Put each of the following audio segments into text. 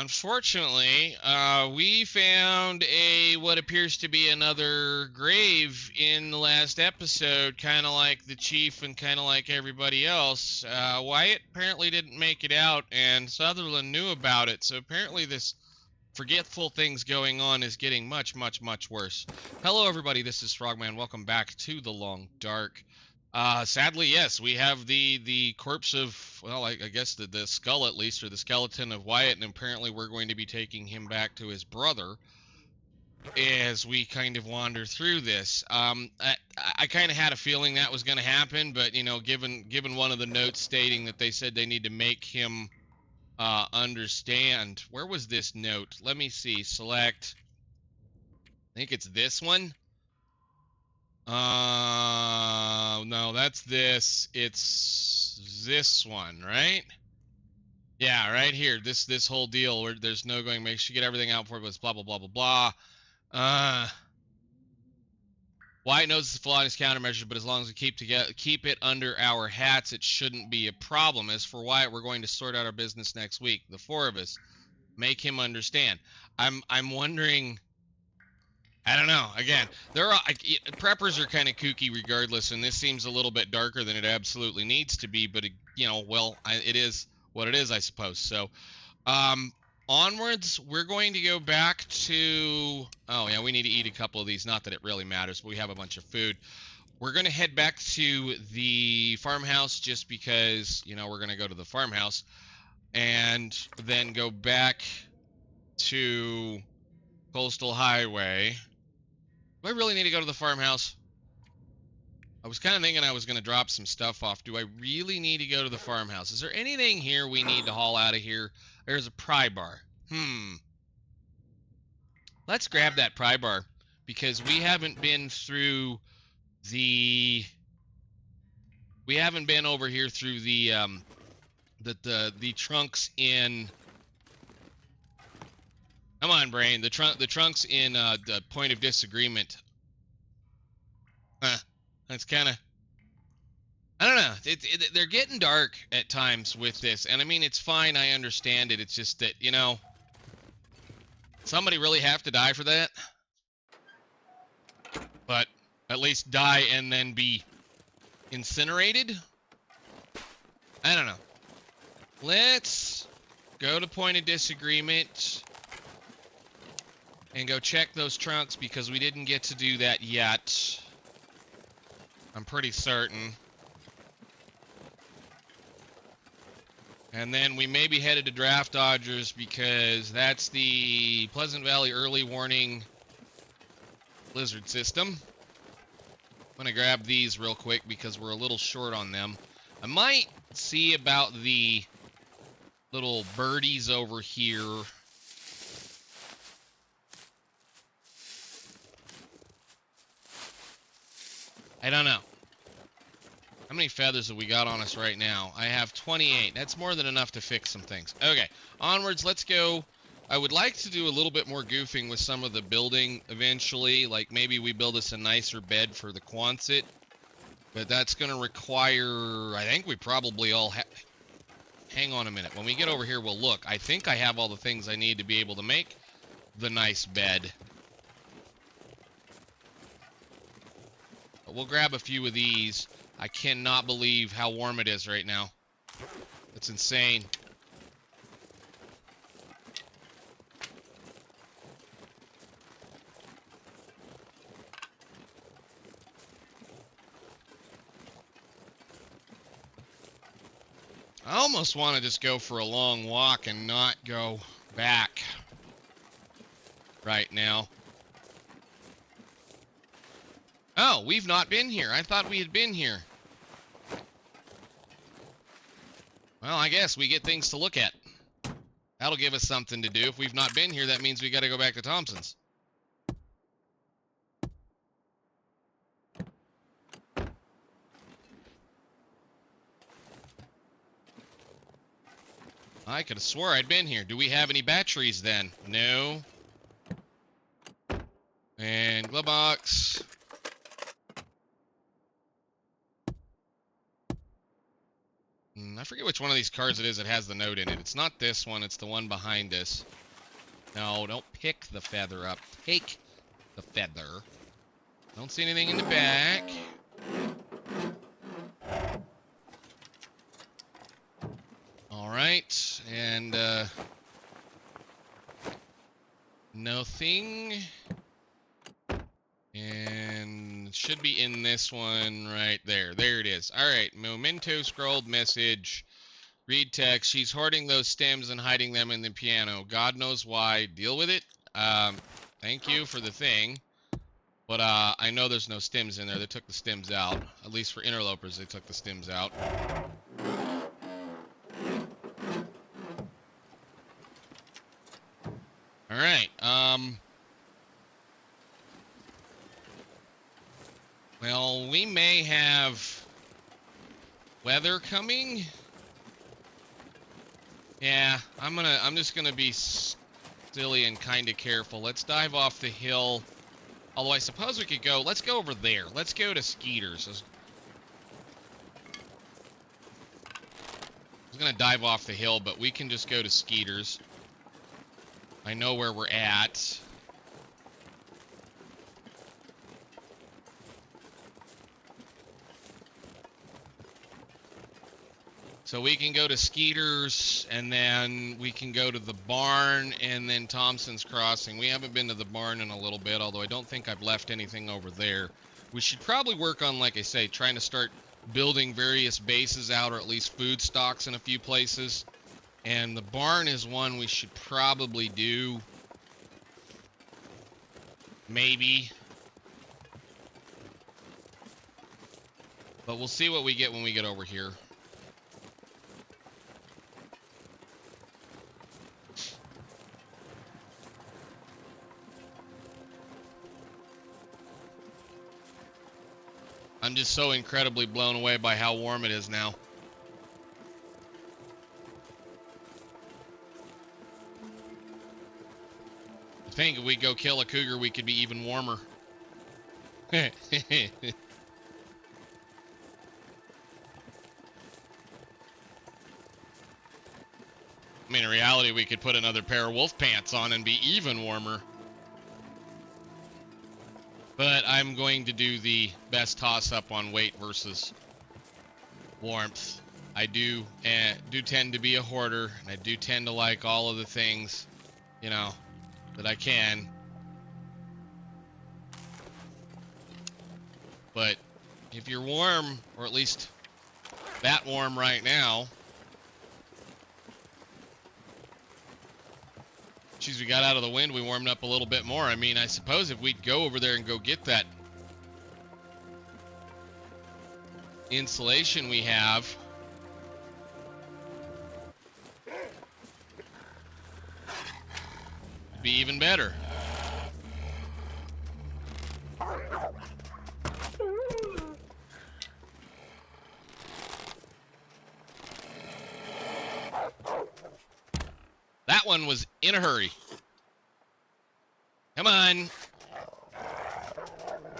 Unfortunately, we found what appears to be another grave in the last episode, kind of like the chief and kind of like everybody else. Wyatt apparently didn't make it out, and Sutherland knew about it, so apparently this forgetful things going on is getting much, much, much worse. Hello, everybody, this is Frogman. Welcome back to The Long Dark. Sadly, yes, we have the corpse of, well, I guess the skull at least, or the skeleton of Wyatt, and apparently we're going to be taking him back to his brother as we kind of wander through this. I kind of had a feeling that was going to happen, but, you know, given one of the notes stating that they said they need to make him understand. Where was this note? Let me see. Select. I think it's this one. No, that's this. It's this one, right? Yeah, right here. This whole deal where there's no going. Make sure you get everything out for it. But blah blah blah blah blah. Wyatt knows it's a flaw in his countermeasures, but as long as we keep it under our hats, it shouldn't be a problem. As for Wyatt, we're going to sort out our business next week. The four of us. Make him understand. I'm wondering. I don't know. Again, preppers are kind of kooky regardless, and this seems a little bit darker than it absolutely needs to be. But you know, well, it is what it is, I suppose. So, onwards, we're going to go back to. Oh yeah, we need to eat a couple of these. Not that it really matters, but we have a bunch of food. We're going to head back to the farmhouse just because, you know, we're going to go to the farmhouse, and then go back to Coastal Highway. Do I really need to go to the farmhouse? I was kind of thinking I was going to drop some stuff off. Do I really need to go to the farmhouse? Is there anything here we need to haul out of here? There's a pry bar. Let's grab that pry bar because we haven't been through the... We haven't been over here through the trunks in... Come on, brain. The trunks in the point of disagreement. That's kind of... I don't know. They're getting dark at times with this. And I mean, it's fine. I understand it. It's just that, you know... Somebody really have to die for that? But at least die and then be incinerated? I don't know. Let's go to point of disagreement... and go check those trunks because we didn't get to do that yet. I'm pretty certain. And then we may be headed to Draft Dodgers because that's the Pleasant Valley Early Warning Blizzard System. I'm going to grab these real quick because we're a little short on them. I might see about the little birdies over here. I don't know. How many feathers have we got on us right now? I have 28. That's more than enough to fix some things. Okay, onwards, let's go. I would like to do a little bit more goofing with some of the building eventually. Like maybe we build us a nicer bed for the Quonset. But that's going to require... I think we probably all have... Hang on a minute. When we get over here, we'll look. I think I have all the things I need to be able to make the nice bed. We'll grab a few of these. I cannot believe how warm it is right now. It's insane. I almost want to just go for a long walk and not go back right now. Oh, we've not been here. I thought we had been here. Well, I guess we get things to look at. That'll give us something to do. If we've not been here, that means we got to go back to Thompson's. I could have swore I'd been here. Do we have any batteries then? No. And glove box. I forget which one of these cards it is that has the note in it. It's not this one. It's the one behind us. No, don't pick the feather up. Take the feather. Don't see anything in the back. Alright, and nothing. And should be in this one right there. There it is. Alright, memento scrolled message. Read text. She's hoarding those stems and hiding them in the piano. God knows why. Deal with it. Thank you for the thing. But I know there's no stems in there. They took the stems out. At least for interlopers, they took the stems out. Alright, well, we may have weather coming. Yeah, I'm just gonna be silly and kind of careful. Let's dive off the hill. Although I suppose we could go, let's go over there. Let's go to Skeeters. I was gonna dive off the hill, but we can just go to Skeeters. I know where we're at. So we can go to Skeeters, and then we can go to the barn, and then Thompson's Crossing. We haven't been to the barn in a little bit, although I don't think I've left anything over there. We should probably work on, like I say, trying to start building various bases out, or at least food stocks in a few places. And the barn is one we should probably do. Maybe. But we'll see what we get when we get over here. I'm just so incredibly blown away by how warm it is now. I think if we go kill a cougar, we could be even warmer. I mean, in reality, we could put another pair of wolf pants on and be even warmer. But I'm going to do the best toss-up on weight versus warmth. I do tend to be a hoarder, and I do tend to like all of the things, you know, that I can. But if you're warm, or at least that warm right now, geez, we got out of the wind, we warmed up a little bit more. I mean, I suppose if we'd go over there and go get that insulation we have, it'd be even better. That one was in a hurry. Come on.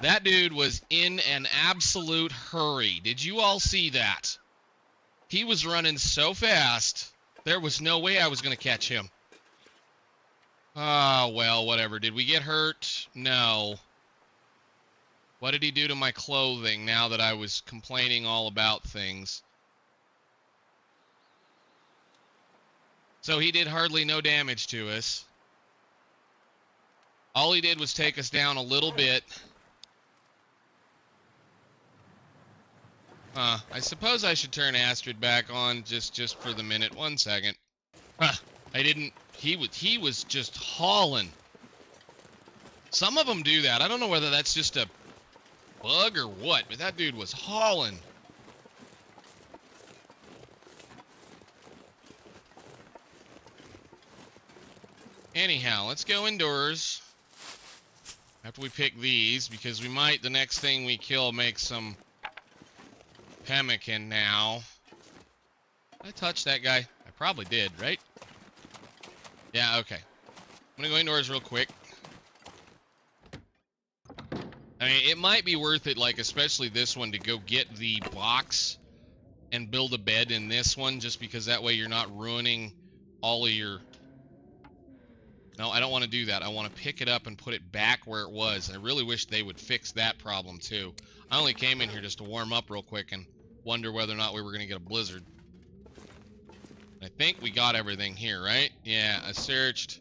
That dude was in an absolute hurry. Did you all see that? He was running so fast, there was no way I was going to catch him. Ah, well, whatever. Did we get hurt? No. What did he do to my clothing now that I was complaining all about things? So he did hardly no damage to us. All he did was take us down a little bit. I suppose I should turn Astrid back on just for the minute. 1 second. I didn't. He was just hauling. Some of them do that. I don't know whether that's just a bug or what, but that dude was hauling. Anyhow, let's go indoors after we pick these, because we might, the next thing we kill, make some pemmican now. Did I touch that guy? I probably did, right? Yeah, okay. I'm gonna go indoors real quick. I mean, it might be worth it, like, especially this one, to go get the box and build a bed in this one, just because that way you're not ruining all of your... No, I don't want to do that. I want to pick it up and put it back where it was. I really wish they would fix that problem too. I only came in here just to warm up real quick and wonder whether or not we were going to get a blizzard. I think we got everything here, right? Yeah, I searched.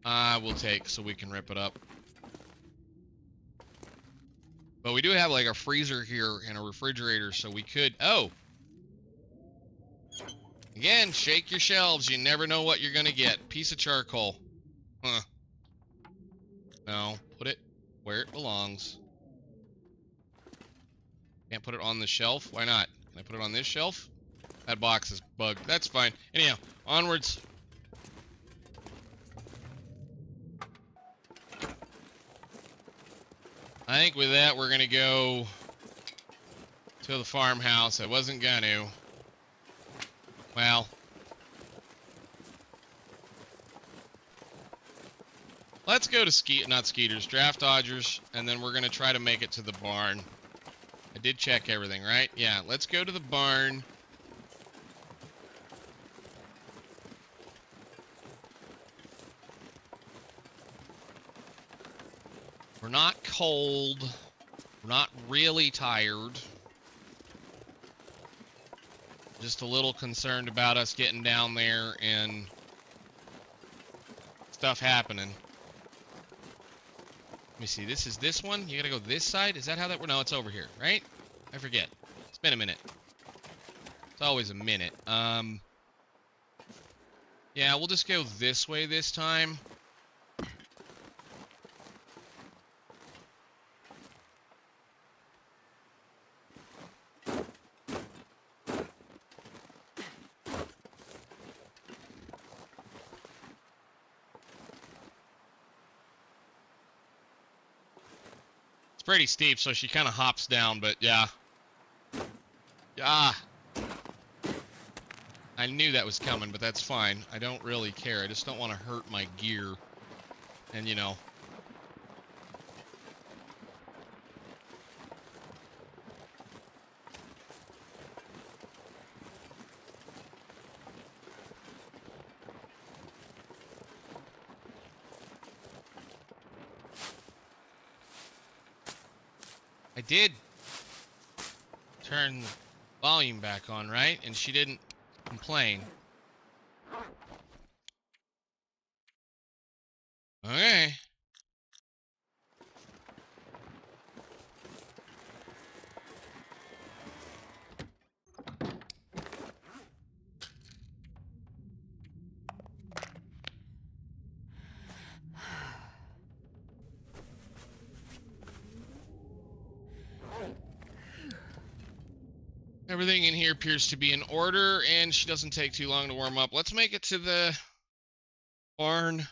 We'll take so we can rip it up. But we do have like a freezer here and a refrigerator, so we could... Oh! Again, shake your shelves. You never know what you're going to get. Piece of charcoal. Huh. No, put it where it belongs. Can't put it on the shelf? Why not? Can I put it on this shelf? That box is bugged. That's fine. Anyhow, onwards. I think with that, we're going to go to the farmhouse. I wasn't going to. Well... Let's go to not Skeeters, Draft Dodgers, and then we're going to try to make it to the barn. I did check everything, right? Yeah, let's go to the barn. We're not cold. We're not really tired. Just a little concerned about us getting down there and stuff happening. Let me see, this is this one? You gotta go this side? Is that how that works? No, it's over here, right? I forget. It's been a minute. It's always a minute. Yeah, we'll just go this way this time. Pretty steep, so she kind of hops down, but yeah. Ah! I knew that was coming, but that's fine. I don't really care. I just don't want to hurt my gear. And, you know. I did turn the volume back on, right? And she didn't complain. Okay. Everything in here appears to be in order, and she doesn't take too long to warm up. Let's make it to the barn.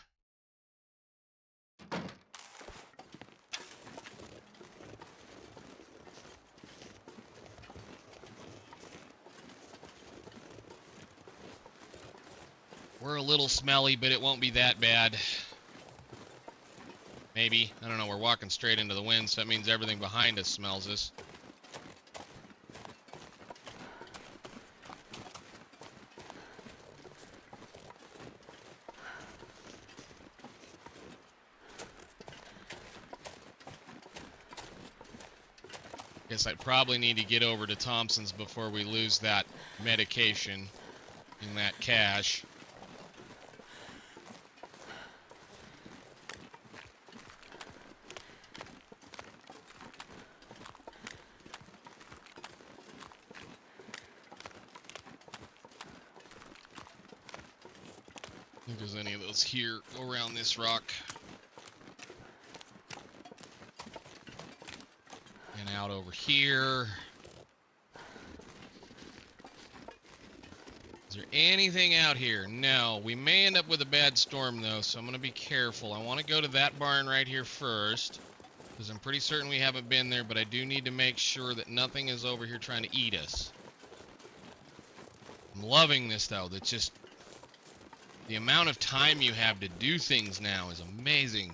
We're a little smelly, but it won't be that bad. Maybe. I don't know. We're walking straight into the wind, so that means everything behind us smells us. Guess I probably need to get over to Thompson's before we lose that medication and that cash. I think there's any of those here. Go around this rock. And out over here. Is there anything out here? No. We may end up with a bad storm, though, so I'm going to be careful. I want to go to that barn right here first, because I'm pretty certain we haven't been there, but I do need to make sure that nothing is over here trying to eat us. I'm loving this, though. That's just... the amount of time you have to do things now is amazing.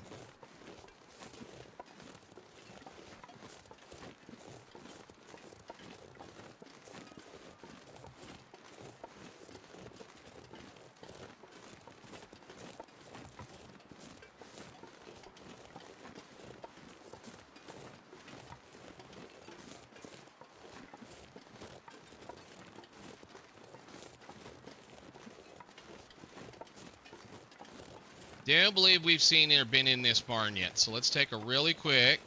Don't believe we've seen or been in this barn yet, so let's take a really quick.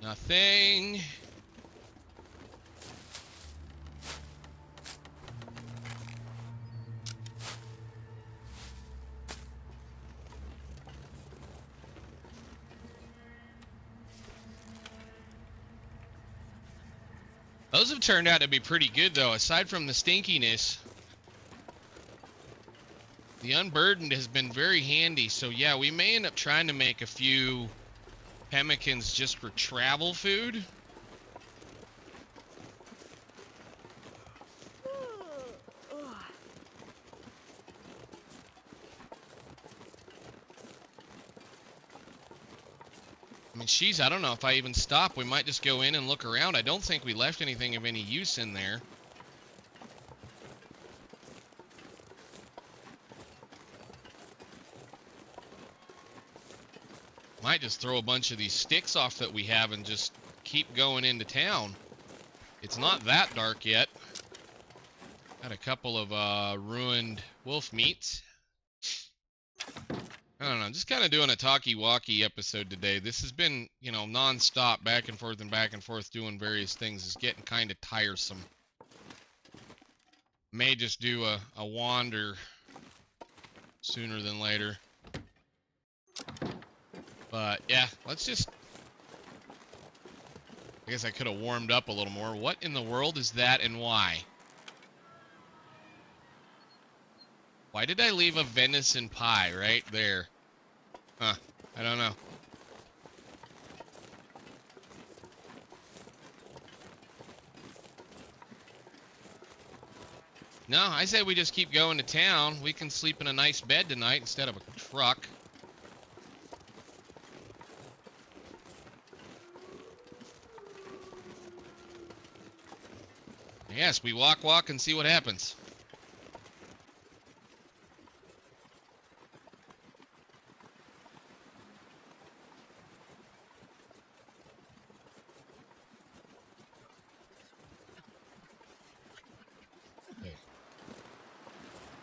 Nothing. Those have turned out to be pretty good, though. Aside from the stinkiness, the unburdened has been very handy. So, yeah, we may end up trying to make a few pemmicans just for travel food. I mean, geez, I don't know if I even stop. We might just go in and look around. I don't think we left anything of any use in there. Might just throw a bunch of these sticks off that we have and just keep going into town. It's not that dark yet. Got a couple of ruined wolf meats. I don't know, just kind of doing a talkie-walkie episode today. This has been, you know, non-stop, back and forth, doing various things. It's getting kind of tiresome. May just do a wander sooner than later. But, yeah, let's just... I guess I could have warmed up a little more. What in the world is that and why? Why did I leave a venison pie right there? Huh, I don't know. No, I say we just keep going to town. We can sleep in a nice bed tonight instead of a truck. Yes, we walk and see what happens. Okay.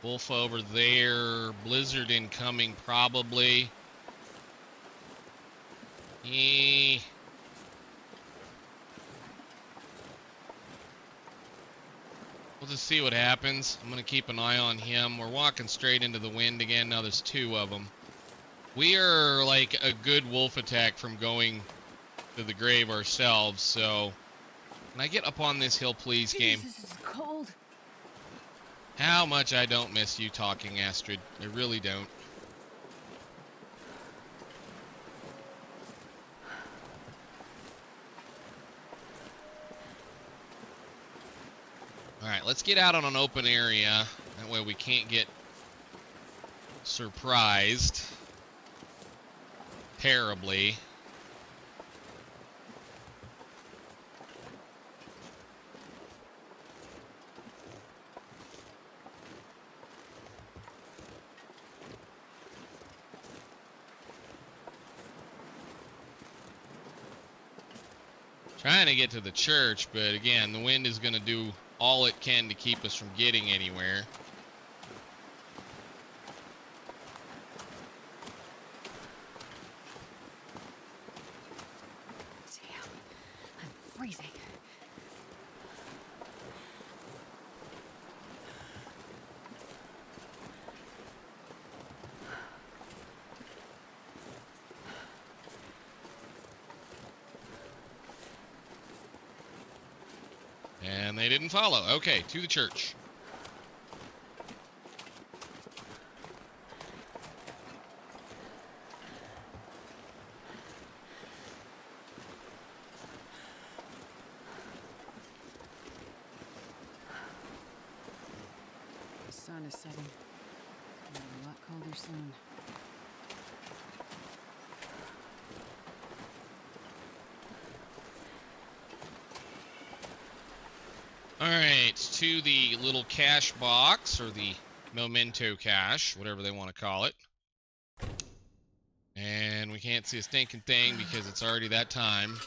Wolf over there. Blizzard incoming, probably. We'll just see what happens. I'm going to keep an eye on him. We're walking straight into the wind again. Now there's two of them. We are like a good wolf attack from going to the grave ourselves, so... Can I get up on this hill, please, game? This is cold. How much I don't miss you talking, Astrid. I really don't. Alright, let's get out on an open area. That way we can't get surprised terribly. Trying to get to the church, but again, the wind is going to do all it can to keep us from getting anywhere. Damn, I'm freezing. And they didn't follow. Okay, to the church. The sun is setting. It'll be a lot colder soon. Alright, to the little cache box, or the memento cache, whatever they want to call it. And we can't see a stinking thing because it's already that time.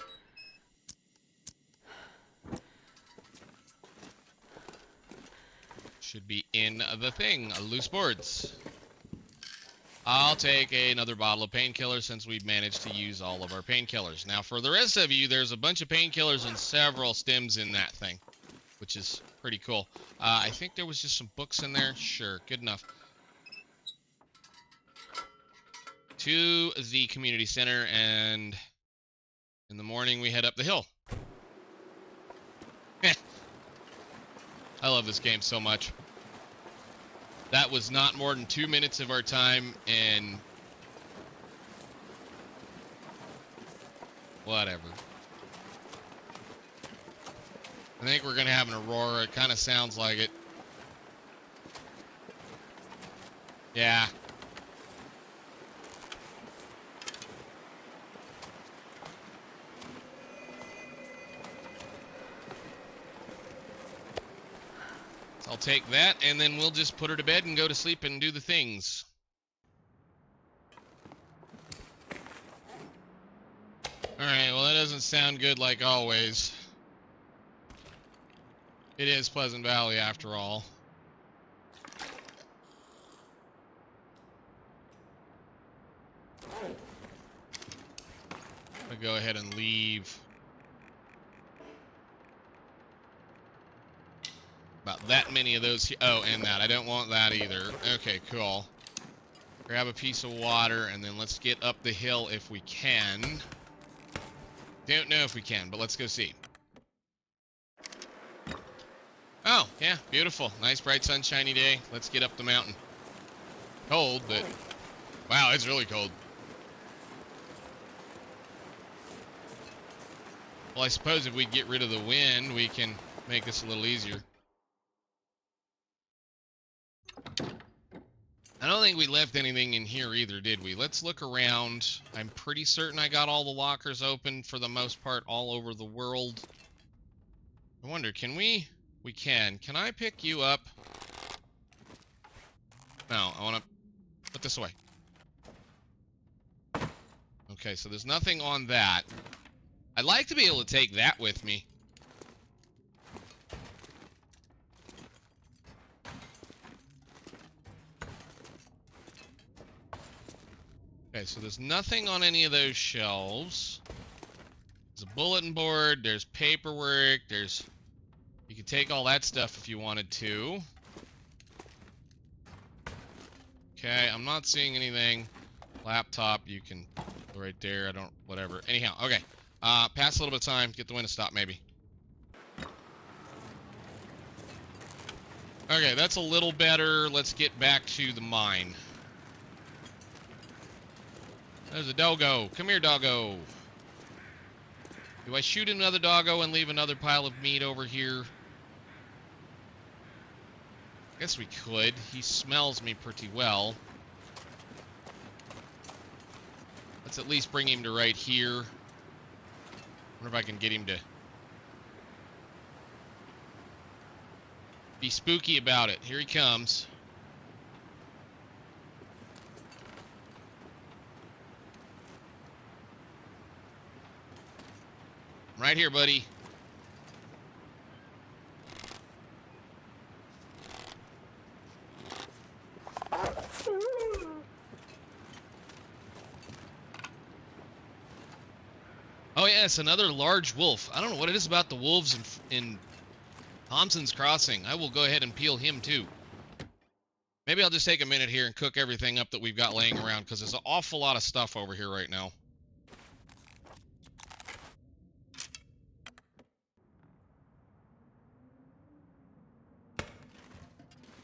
Should be in the thing. Loose boards. I'll take another bottle of painkillers since we've managed to use all of our painkillers. Now, for the rest of you, there's a bunch of painkillers and several stims in that thing, which is pretty cool. I think there was just some books in there. Sure, good enough. To the community center, and in the morning we head up the hill. I love this game so much. That was not more than 2 minutes of our time, and whatever. I think we're gonna have an aurora. It kind of sounds like it. Yeah. I'll take that, and then we'll just put her to bed and go to sleep and do the things. Alright, well that doesn't sound good like always. It is Pleasant Valley after all. I'll go ahead and leave. About that many of those. Oh, and that. I don't want that either. Okay, cool. Grab a piece of water, and then let's get up the hill if we can. Don't know if we can, but let's go see. Oh, yeah, beautiful. Nice, bright, sunshiny day. Let's get up the mountain. Cold, but wow, it's really cold. Well, I suppose if we get rid of the wind, we can make this a little easier. I don't think we left anything in here either, did we? Let's look around. I'm pretty certain I got all the lockers open for the most part all over the world. I wonder, can we? We can. Can I pick you up? No, I want to put this away. Okay, so there's nothing on that. I'd like to be able to take that with me. Okay, so there's nothing on any of those shelves. There's a bulletin board, there's paperwork, there's... You could take all that stuff if you wanted to. Okay, I'm not seeing anything. Laptop, you can go right there, I don't... Whatever. Anyhow, okay. Pass a little bit of time, get the wind to stop maybe. Okay, that's a little better. Let's get back to the mine. There's a doggo. Come here, doggo. Do I shoot another doggo and leave another pile of meat over here? Guess we could. He smells me pretty well. Let's at least bring him to right here. Wonder if I can get him to be spooky about it. Here he comes. Right here, buddy. Oh yes, another large wolf. I don't know what it is about the wolves in Thompson's Crossing. I will go ahead and peel him too. Maybe I'll just take a minute here and cook everything up that we've got laying around, because there's an awful lot of stuff over here right now.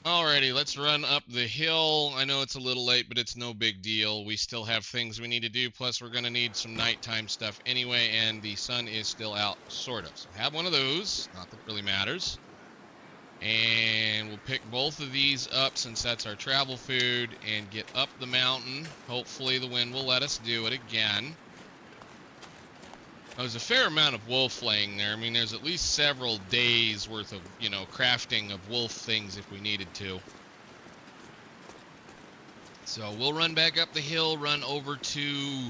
Alrighty, let's run up the hill. I know it's a little late, but it's no big deal. We still have things we need to do, plus we're going to need some nighttime stuff anyway, and the sun is still out, sort of. So have one of those, not that it really matters. And we'll pick both of these up since that's our travel food, and get up the mountain. Hopefully the wind will let us do it again. There's a fair amount of wolf laying there. I mean, there's at least several days worth of, you know, crafting of wolf things if we needed to. So we'll run back up the hill, run over to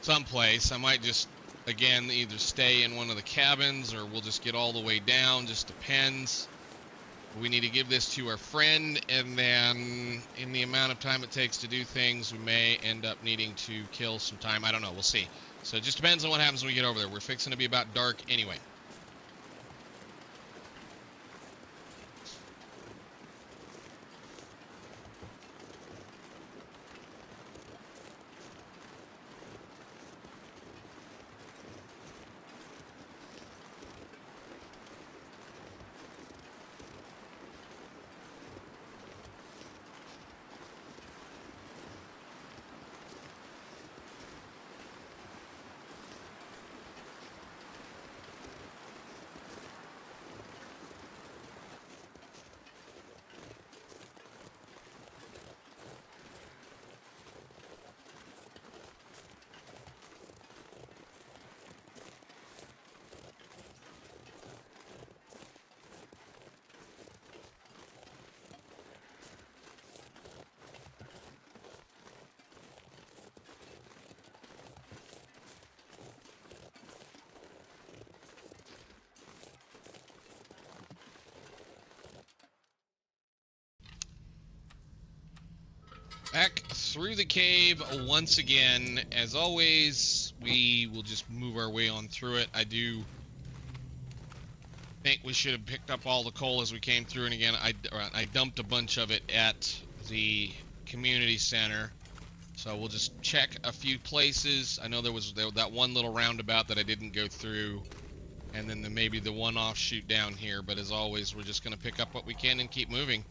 someplace. I might just, again, either stay in one of the cabins or we'll just get all the way down. Just depends. We need to give this to our friend, and then in the amount of time it takes to do things, we may end up needing to kill some time. I don't know. We'll see. So it just depends on what happens when we get over there. We're fixing to be about dark anyway. Back through the cave once again. As always, we will just move our way on through it. I do think we should have picked up all the coal as we came through, and again, I dumped a bunch of it at the community center. So we'll just check a few places. I know there was that one little roundabout that I didn't go through, and then maybe the one offshoot down here, but as always, we're just going to pick up what we can and keep moving.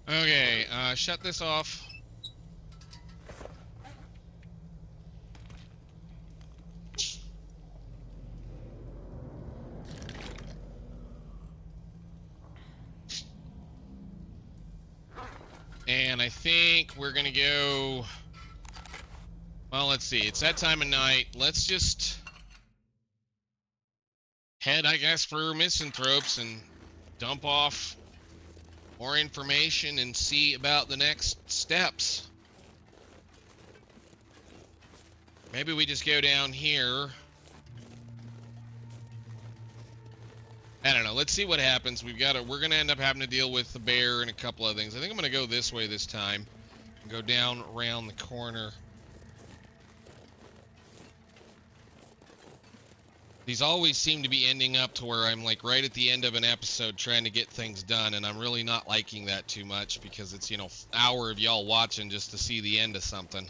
Okay, shut this off. And I think we're gonna go... Well, let's see. It's that time of night. Let's just head, I guess, for Misanthropes and dump off more information and see about the next steps. Maybe we just go down here. I don't know. Let's see what happens. We're gonna end up having to deal with the bear and a couple of things. I think I'm gonna go this way this time and go down around the corner. These always seem to be ending up to where I'm like right at the end of an episode trying to get things done, and I'm really not liking that too much because it's, you know, hour of y'all watching just to see the end of something.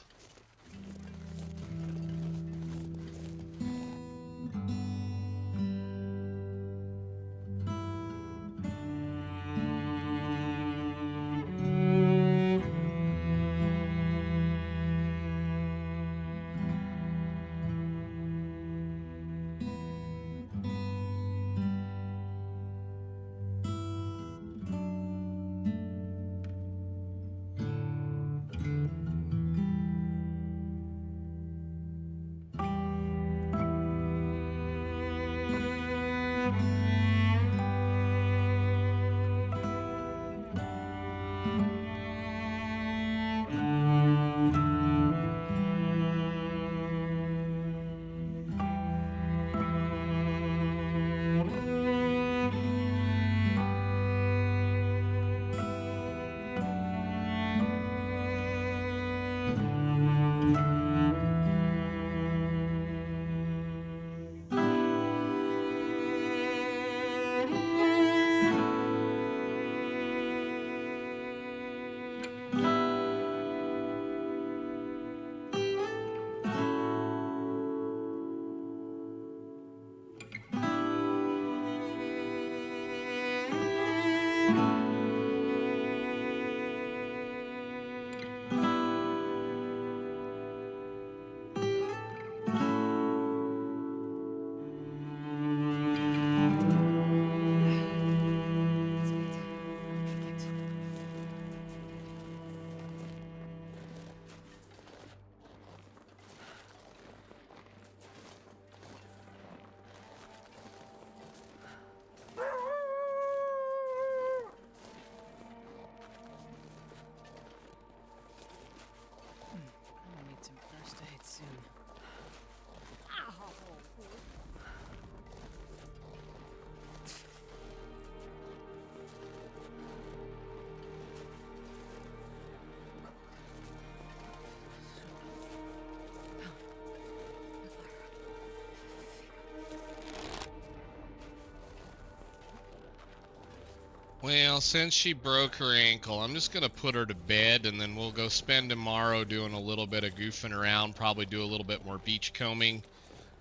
Well, since she broke her ankle, I'm just going to put her to bed, and then we'll go spend tomorrow doing a little bit of goofing around, probably do a little bit more beach combing,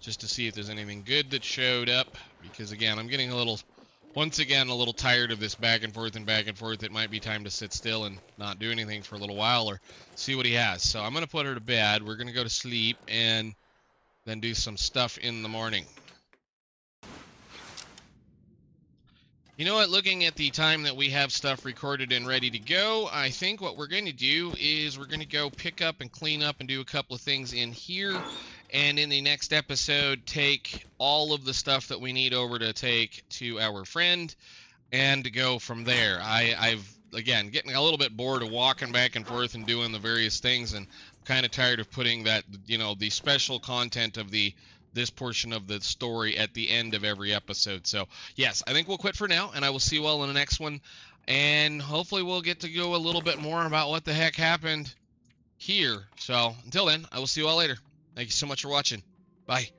just to see if there's anything good that showed up, because, again, I'm getting once again, a little tired of this back and forth and back and forth. It might be time to sit still and not do anything for a little while, or see what he has. So I'm going to put her to bed. We're going to go to sleep, and then do some stuff in the morning. You know what, looking at the time that we have stuff recorded and ready to go, I think what we're going to do is we're going to go pick up and clean up and do a couple of things in here. And in the next episode, take all of the stuff that we need over to take to our friend and go from there. I've, again, getting a little bit bored of walking back and forth and doing the various things, and I'm kind of tired of putting that, the special content of this portion of the story at the end of every episode. So, yes, I think we'll quit for now, and I will see you all in the next one. And hopefully we'll get to go a little bit more about what the heck happened here. So, until then, I will see you all later. Thank you so much for watching. Bye.